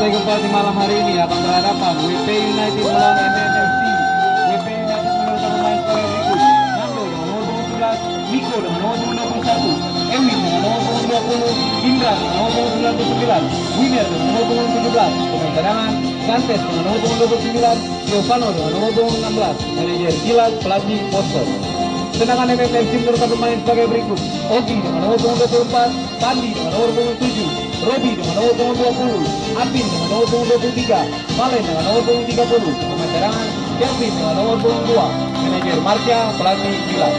gempa di malam hari ini akan berhadapan WP United melawan MMFC. WP United menurunkan pemain sebagai berikut: Nando dengan nomor punggung 11, Miko dengan nomor punggung 21, Ewin dengan nomor punggung 20, Indra dengan nomor punggung 99, Winner dengan nomor punggung 17, pemain cadangan Gantes dengan nomor punggung 29, Giovanno dengan nomor punggung 16, manajer Gilas, pelatih Poster. Sedangkan MMFC menurunkan pemain sebagai berikut: Ogi dengan nomor punggung 24, Pandi dengan nomor punggung 7, Robi dengan nomor punggung 20, Apin dengan nomor punggung 23, Valen dengan nomor punggung 30, pemain cadangan Kelvin dengan nomor punggung 2, manajer Marsha, pelatih Gilas.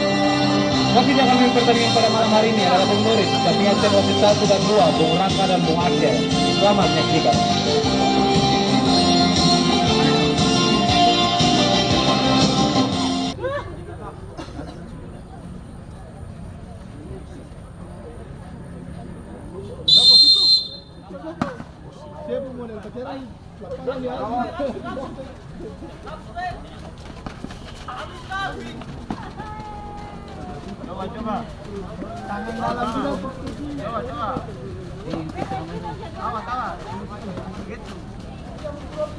Wasit yang akan pertandingan pada malam hari ini adalah Bung Noris, sampingan wasit 1 dan 2, Bung Rangka dan Bung Aceh. Selamat menyaksikan. Coba. Tangan dalam dulu. Coba. Tawa. Gitu. Coba.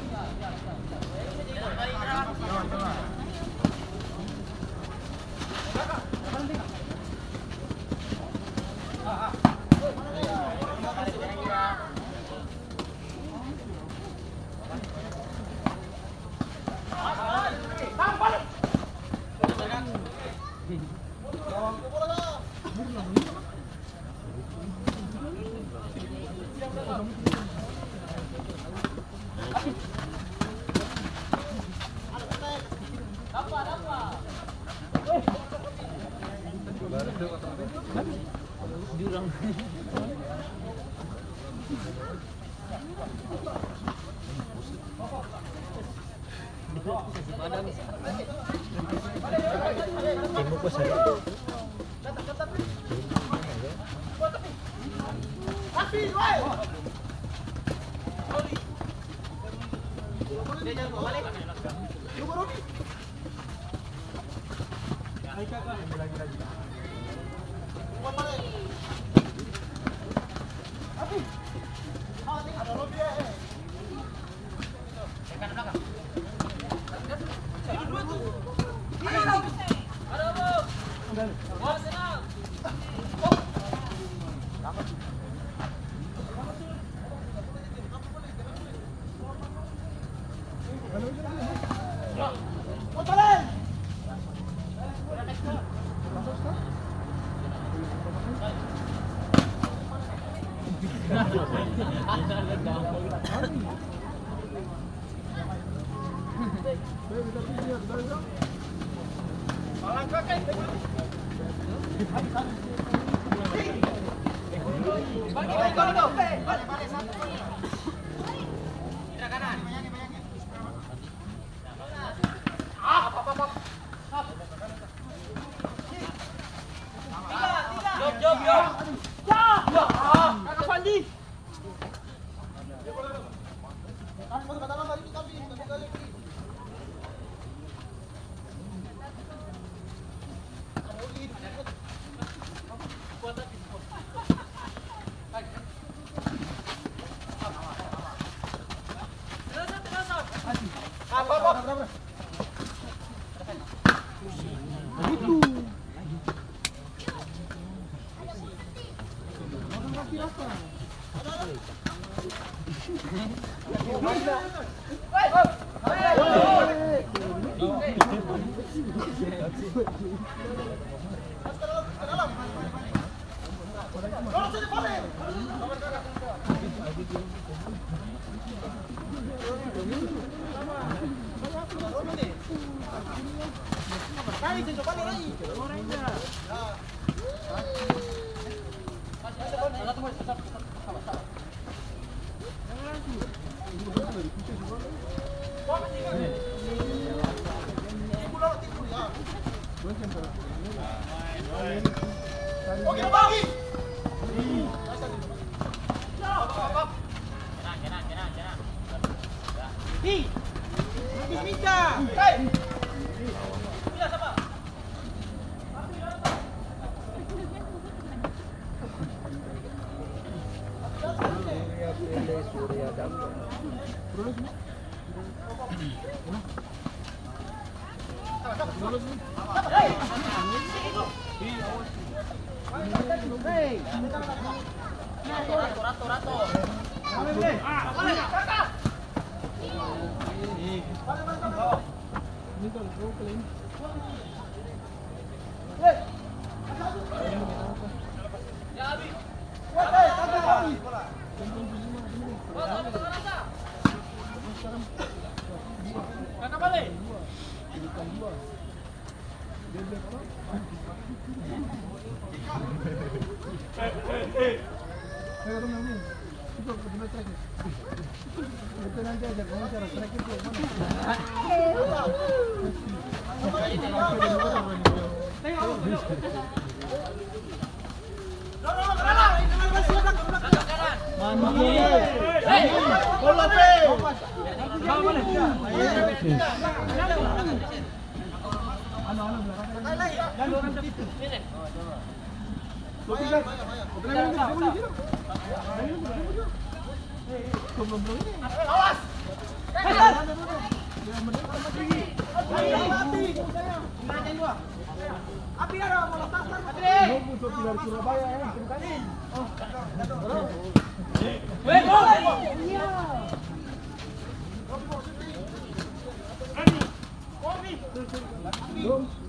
Surya Dampo.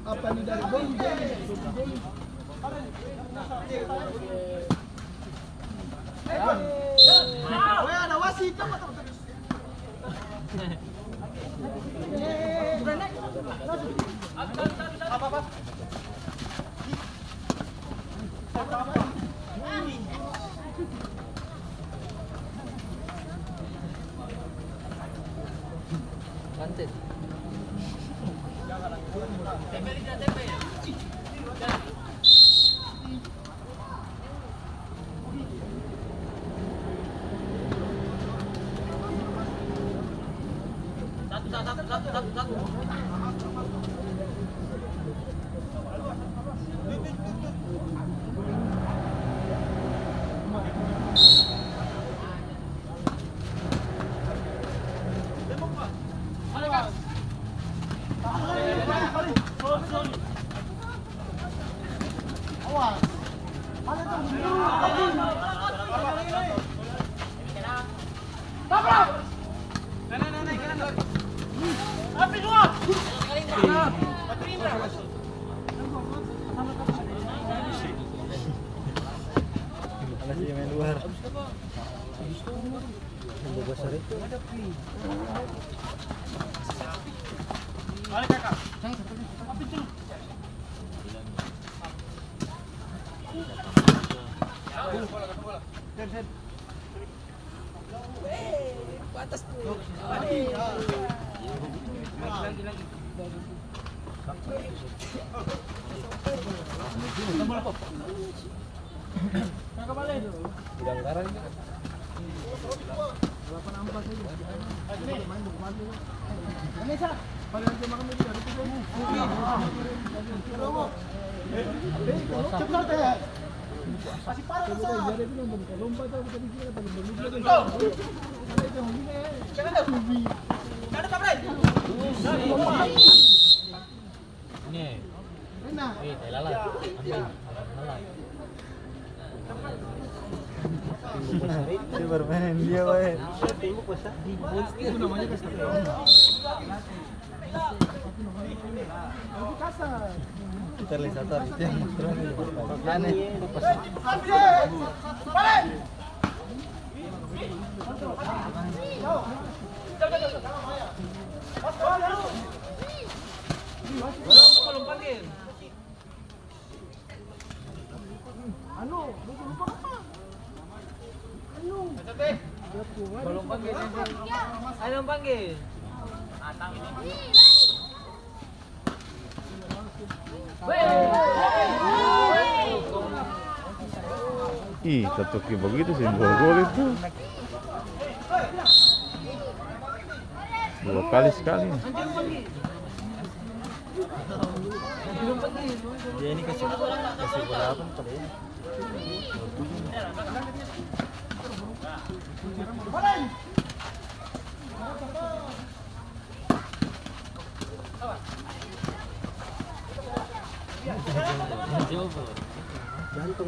Apa nih dari bom? Ada wasit apa terus? Apa? Lanjut. Satu. Main luar. Besar itu. Balik kakak. Batas tuh. Lagi. Kakak balik. Udah anggaran. Berapa nampak saja? Main bukan dulu. Ini sah. Padahal cuma kami tidak ada tujuan. Cepat ya. Masih parah sah. Jadi itu nombor lompat atau tadi kita tadi belum. Ada itu hobinya. Jangan ada hobi. Ada kabar. Ini. Enak. Lalat. Ambil. Lalat. Dia bermain dia wae. Itu namanya kasar. Itu kasar. Terlisator itu yang aneh. Balik. Belum panggil. Lupa apa? Belum panggil. Ayo panggil. Ih, ketuknya begitu sih, gol itu. 2 kali sekali. Dia ini kasih bola apa pada ini?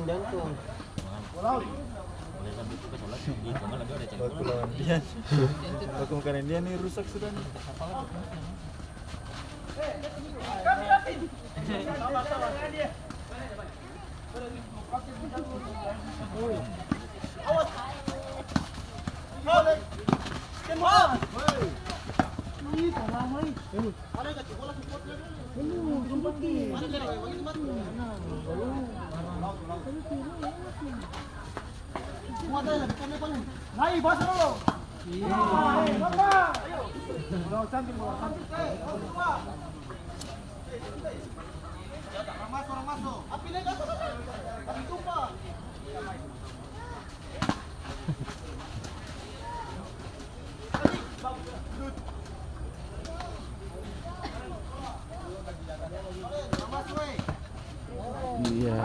Jantung. Baku lawan dia. Baku makanan dia nih rusak sudah nih. Naik bahasa dulu. Bola cantik, bola cantik. Orang masuk. Api naik atas. Api tumpah. Iya.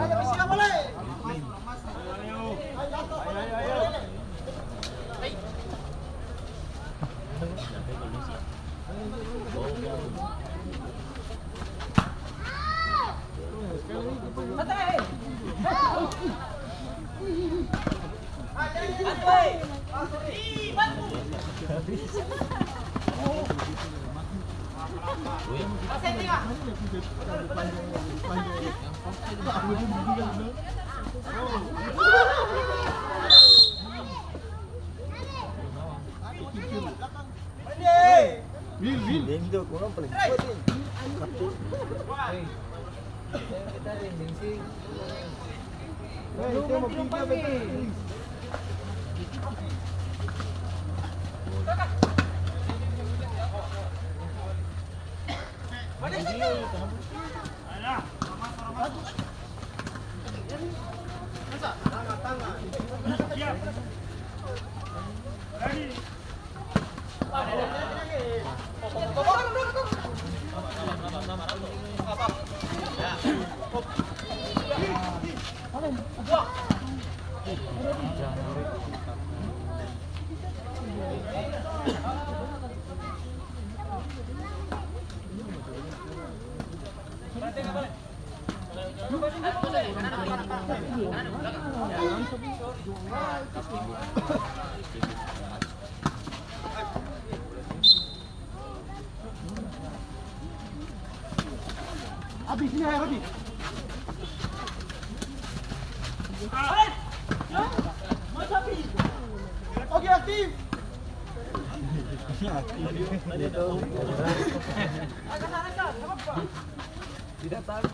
Indo kurang paling kuat nih. Kita rending sih. Itu mau pindah betul. Habis ini air habis. Oke aktif. Tidak tahu.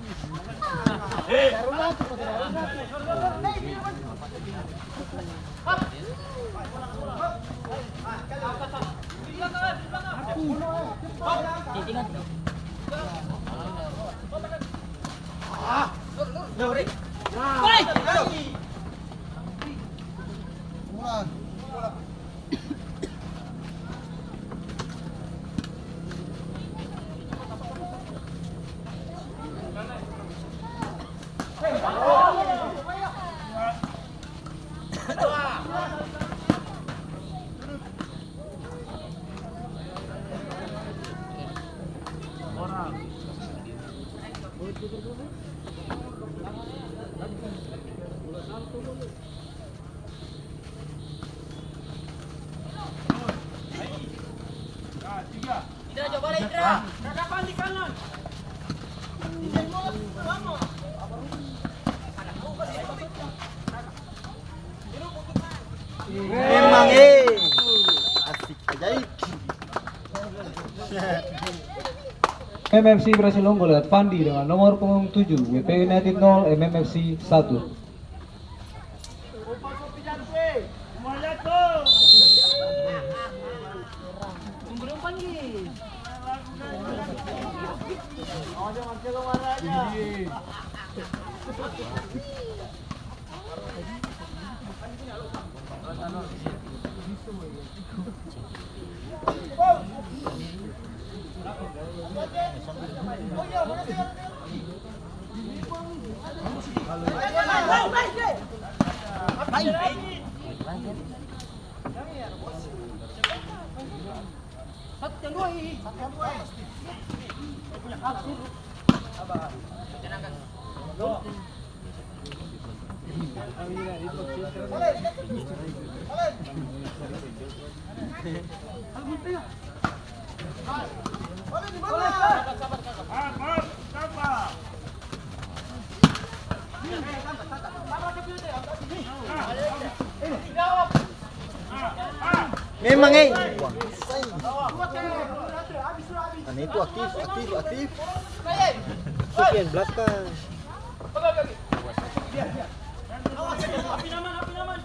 Indra coba lah Indra. Depan di kanan. Memang asik ajaib. MMFC berhasil unggul lewat Fandi dengan nomor punggung 7, WP United 0, MMFC 1. Memang Nah itu aktif. Sekian belakang. Api naman.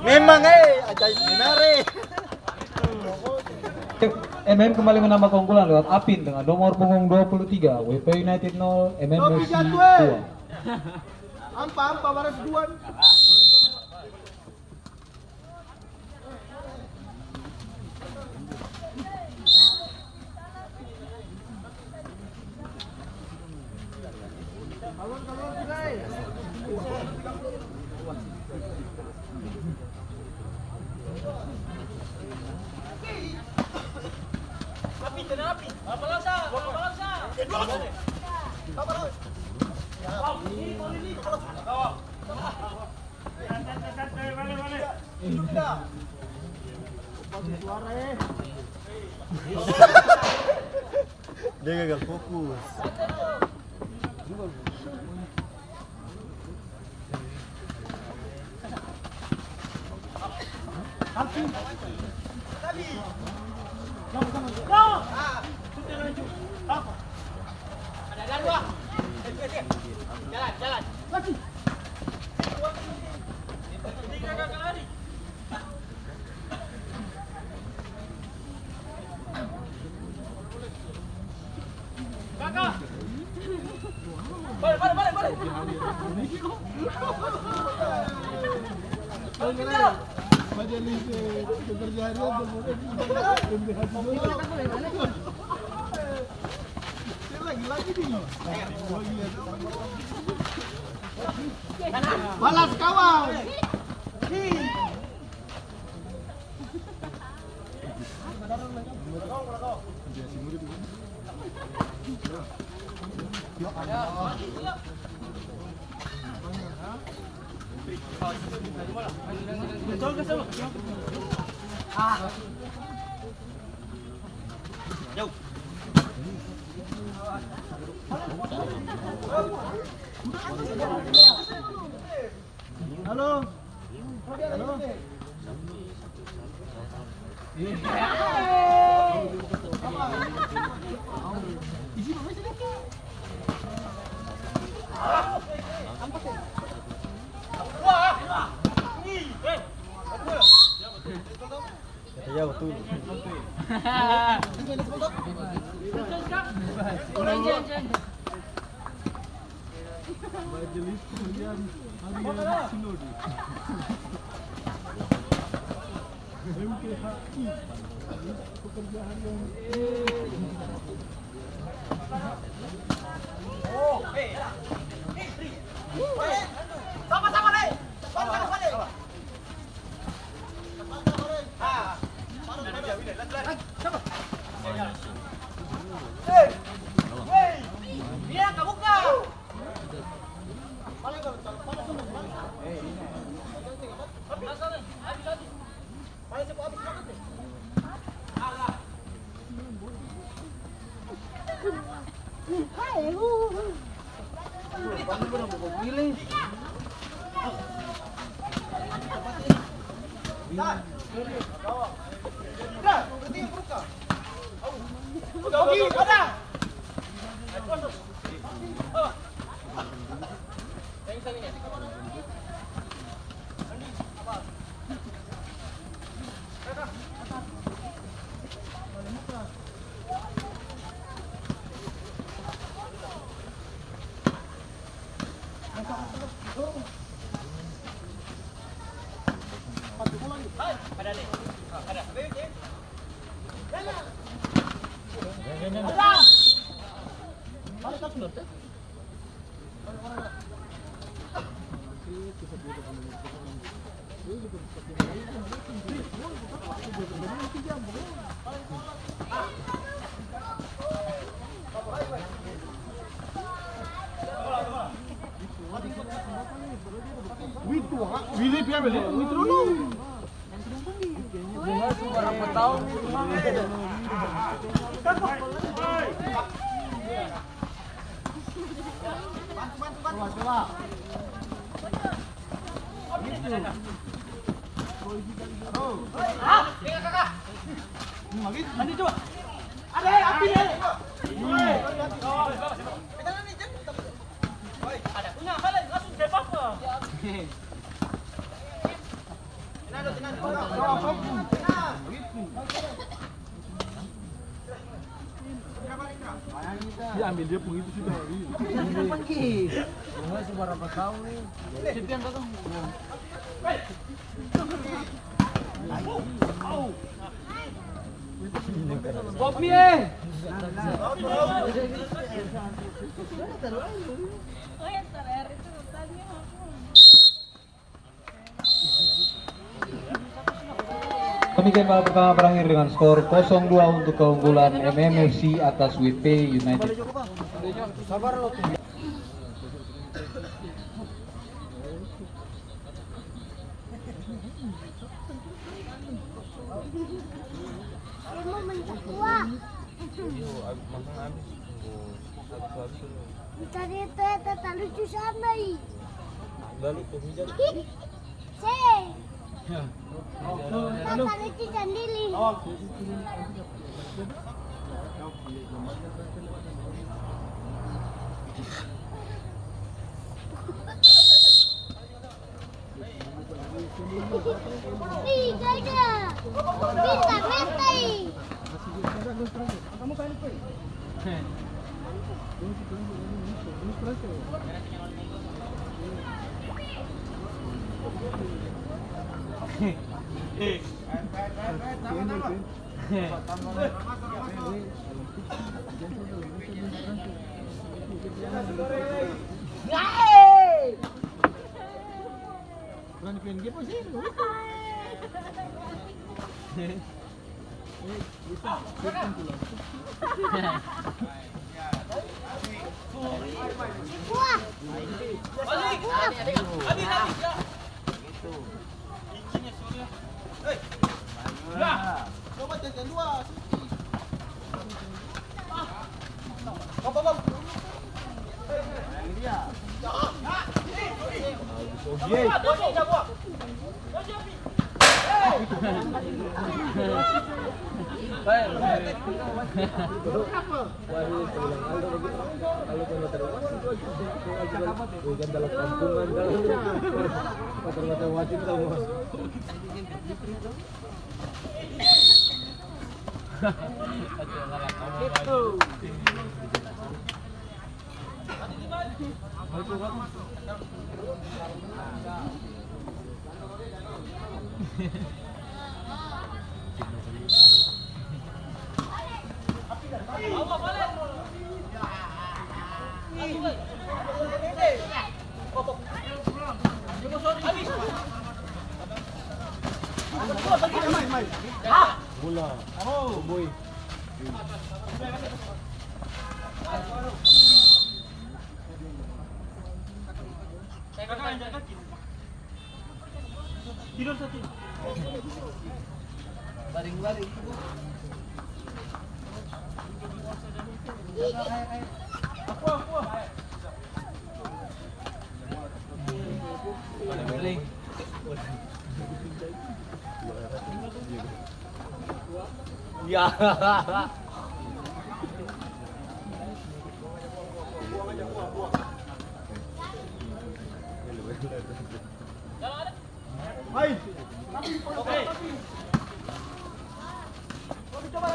Memang ajaib menare. MM kembali menambah keunggulan lewat Apin dengan nomor punggung 23, WP United 0, MMFC 2. Ampa baras duan. Kalon tirai. Api. Balansa. Dia gagal fokus. Jalan. Kakak. Balik. Majelis pekerjaan lagi nih. Balas kawan. Halo. Ya betul. Majelis pekerjaan harian Sinode. MKHI pekerjaan yang Sama-sama deh. Sama-sama deh. Dia kebuka. Willy biar beli, itu dulu. Nanti coba. Ada api nih. Ada punya kalian langsung saya apa? Dia ambil dia pun itu sudah. Kopi eh. Demikian babak pertama berakhir dengan skor 0-2 untuk keunggulan MMFC atas WP United. Tadi itu tak lucu sama ini. Tak lucu sendiri. Ih, gada. Bisa mentai. Berani main game apa sih? Wah. Balik. Habis ya. Izinnya Surya. Hei. Ya. Coba jajan dua. Apa? Ini dia. Oke. Tidur satu. Baring-baring. Aku. Baring. Ya. Hai. Oke. Coba.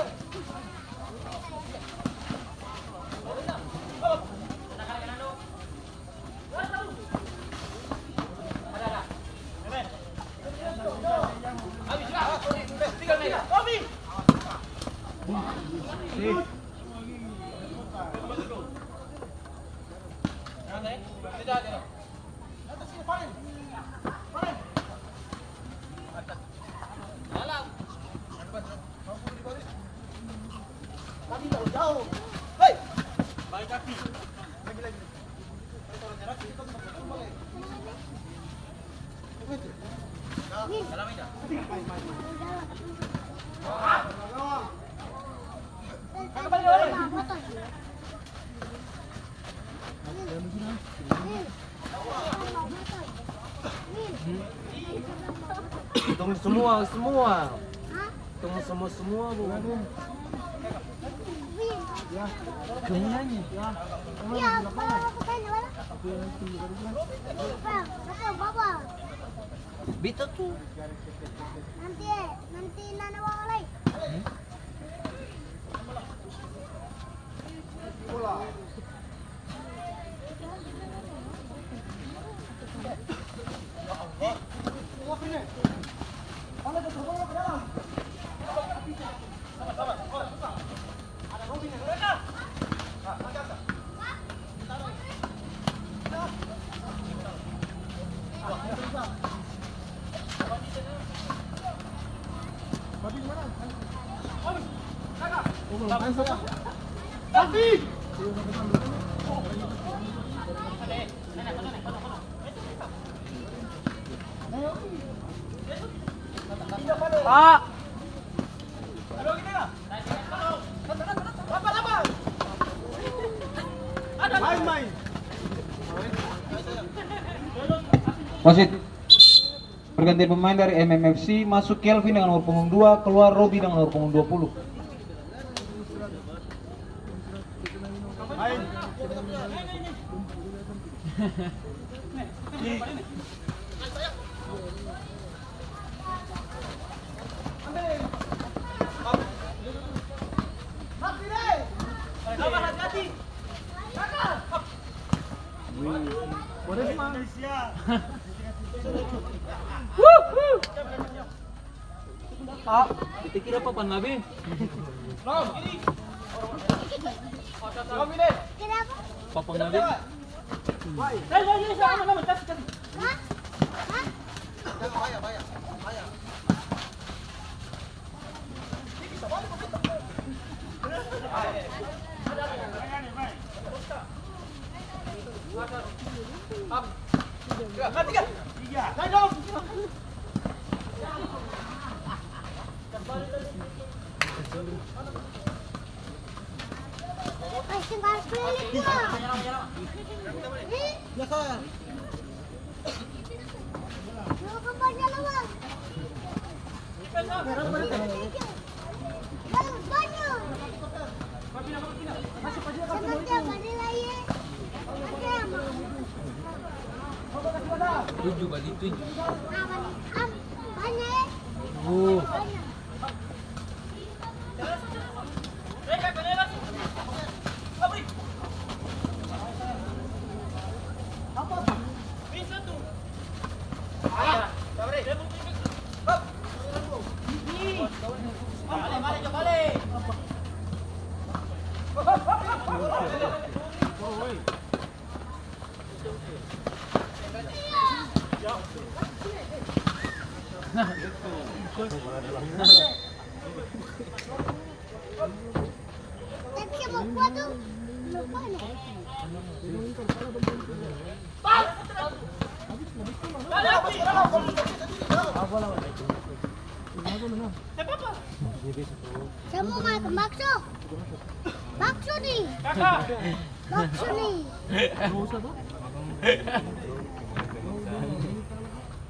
Hitung semua. Hitung semua bu. Kayaknya. Ya, bawa aku tanya mana? Bang, betul bawa. Bita tuh. Nanti nana bawa lagi. Pak. Wasit pergantian pemain dari MMFC, masuk Kelvin dengan nomor punggung 2, keluar Robi dengan nomor punggung 20. Pak, kita kira apa pan nabi? Kenapa? Papang nabi. Hah? Ay, tinggal keliling gua. Mau ke banyak lawan. Banyak. Sebentar kali lagi. Tujuh kali tujuh. Banyak. Oh. Banyak. Tapi siapa buat tuh? Lupa nih. Saya mau makan bakso. Bakso nih. Bakso nih.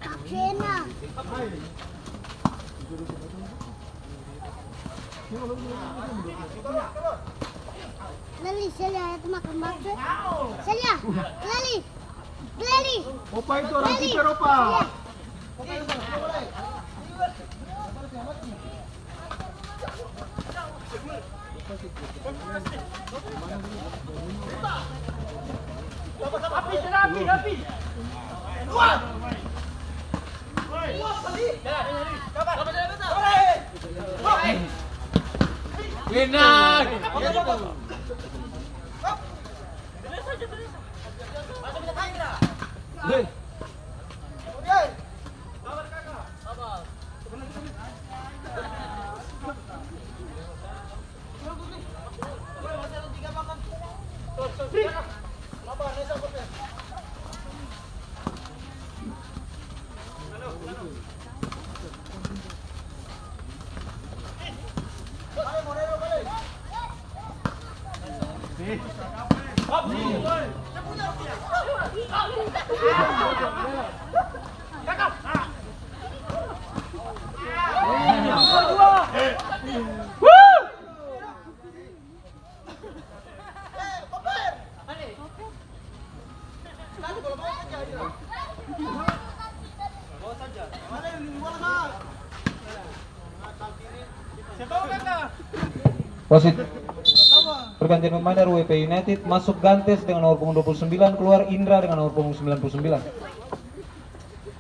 Bakso enak. Lali, Celia itu makan bakso. Celia, Lali, Lali. Opa itu orang kiper Opa. Enak. Wasit pergantian pemain dari WP United, masuk Gantes dengan nomor punggung 29, keluar Indra dengan nomor punggung 99.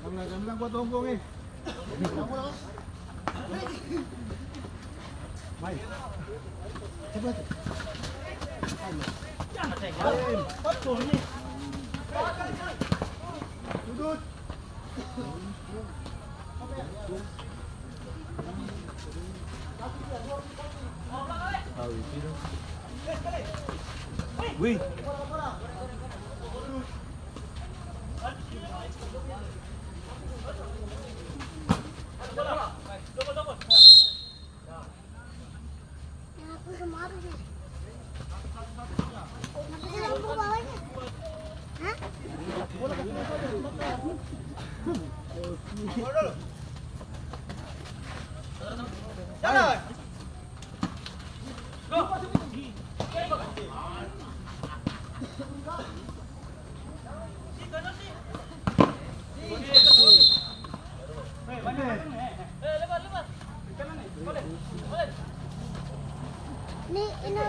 Kami buat rombong eh. Baik. Cepat. Duduk. Wih. Aku sama apa sih? Kenapa sih lampu bawahnya? Hah? Jalan. Ini apa? Ini? Ini?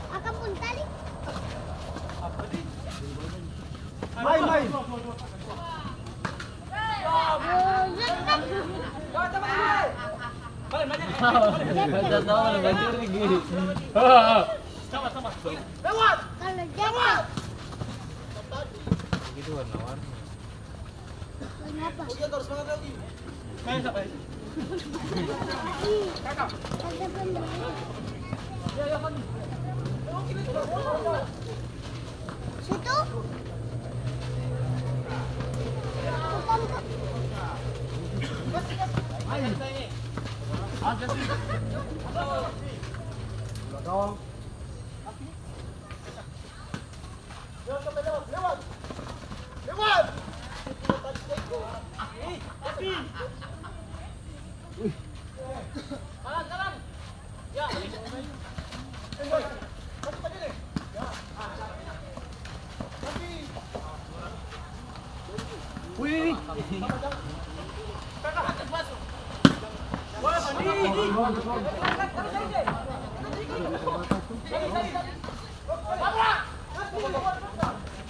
Akan pun tali. Main, main. Kalau jatuh. Begitu warna-warni. Kenapa? Main sampai. Ada pembeli. Situ? Bukan kok. Belakang.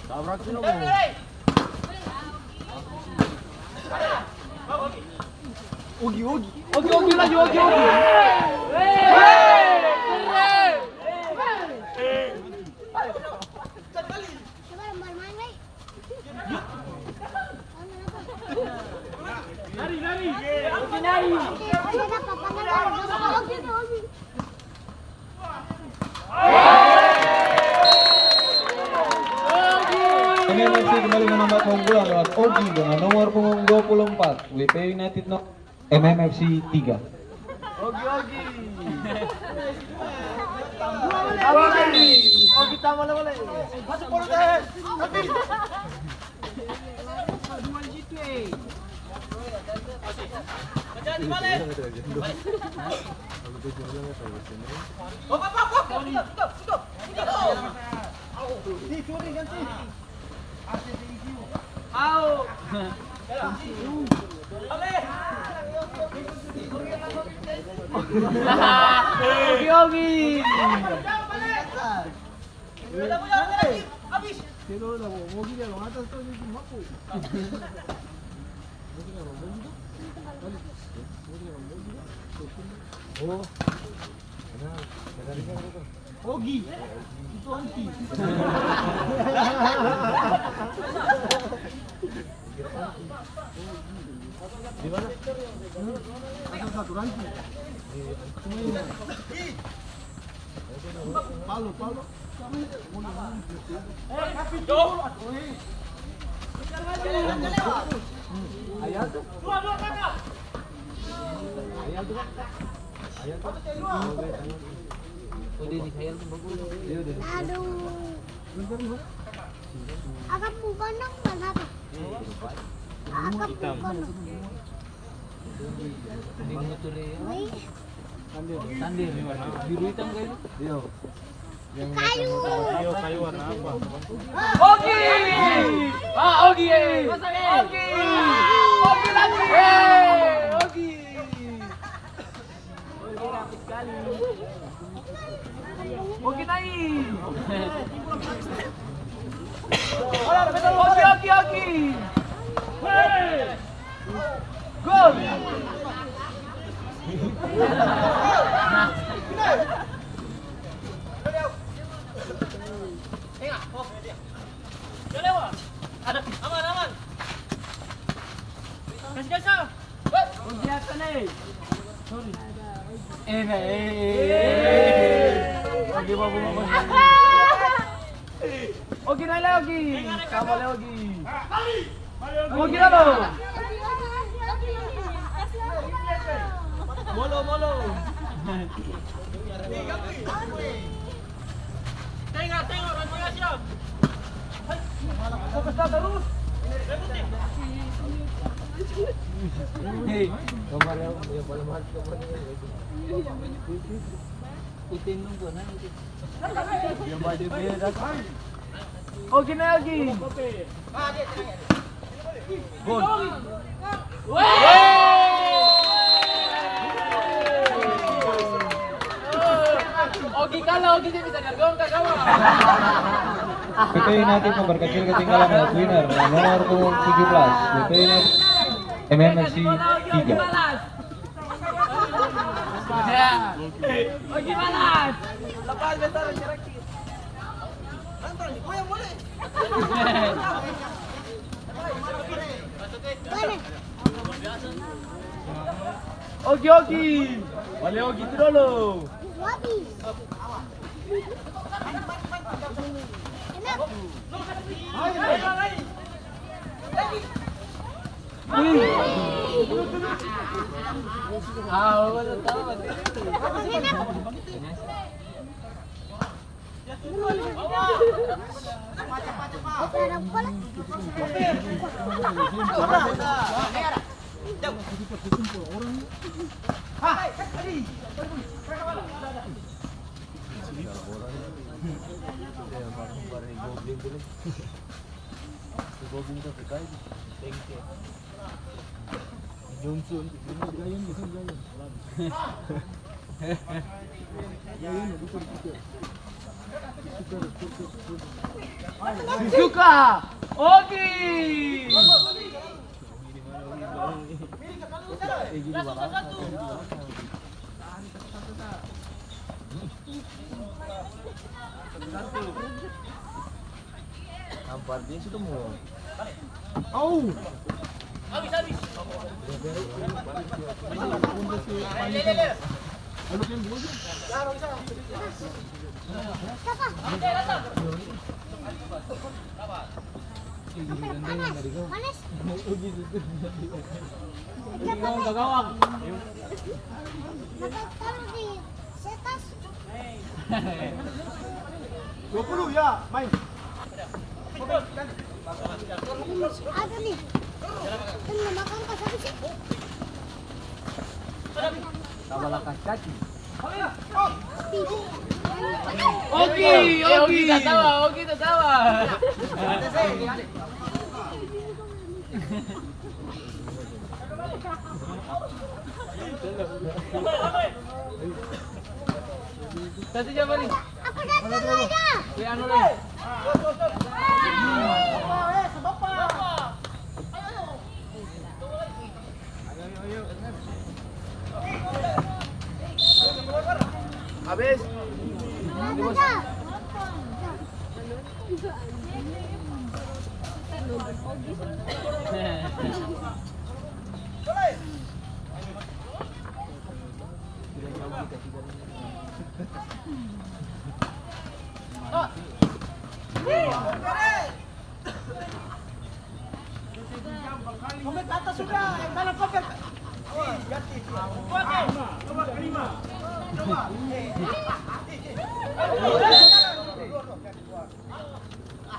Tabrak sino mo? Ogi, ogi. Ogi lagi, ogi. Coba lembar main, Bay. Lari. Ada apa-apa? Ogi. MMFC kembali menambah keunggulan lewat Ogi dengan nomor punggung 24. WP United MMFC 3. Ogi. Ogi tama na wala. Masuk polo deh. Ogi. Dua situ eh. Di mana? Stop. Di sorry ganti. Au. Ogi. Habis. Pero la Ogi de los atas todo el mapo. Oh. Ogi. Itu anti. Di mana? Ada satu ranti. Semuanya. Palo. Ayah tuh. Dua kakak. Ayah tuh. Aduh. Agak bukanang berapa? Agak bukanang. Hindi mo tuloy yun. Wih, Tandir. Biru hitam kayo. kayu. Ayo kayu warna apa? Ogi! Ogi! Ogi! Ogi lagi! Ogi! Ogi naik! Ogi! Gol! Aman. Ogi babu babu. Ogi naik lagi. Kamu lagi. Ogi lalo. Molo. Tengok, Raja siap. Fokus terus. Hei, gambar yang paling mahal Putin nunggu na. Yang baju beda. Ogi na lagi. Gol. Ogi kalah, Ogi dia bisa nergong ke kawan. BP United memperkecil ketinggalan match winner nomor 17. BP United MMFC 3. Ogi malas. Lepas bentar Cherokee. Antar goyang boleh. Ogi. Boleh Ogi itu dulu. Habis. Suka. Ogi. Nampar dia sudah mau. Habis. Panas. Gawang. Taruh di setas. 20 ya, main. Ada nih. Kan makan pas habis sih. Kabalakan kaki. Ogi. Ogi tertawa. Tadi siapa nih? Aku datang aja. Anu nih. Habis. Ada. Komen atas sudah, yang dalam pocket.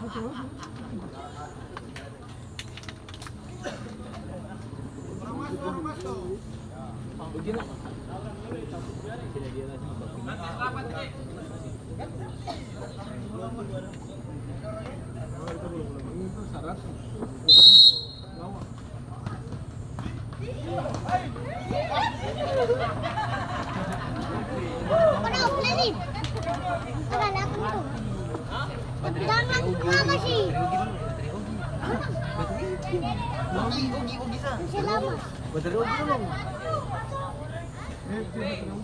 Itu syarat. Lawan. Ano, Lenny? Akala ko ito. Jangan apa sih? Selamat.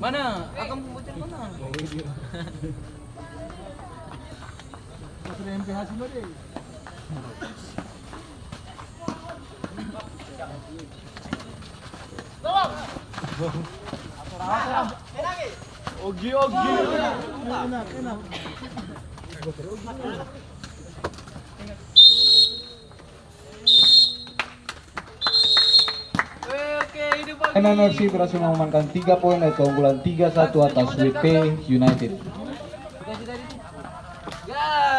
Mana? Akan pembuatan mana? Sudah MPH semua deh. Ogi ogi. Enak, enak. MMFC berhasil mengamankan 3 poin dari keunggulan 3-1 atas WP United.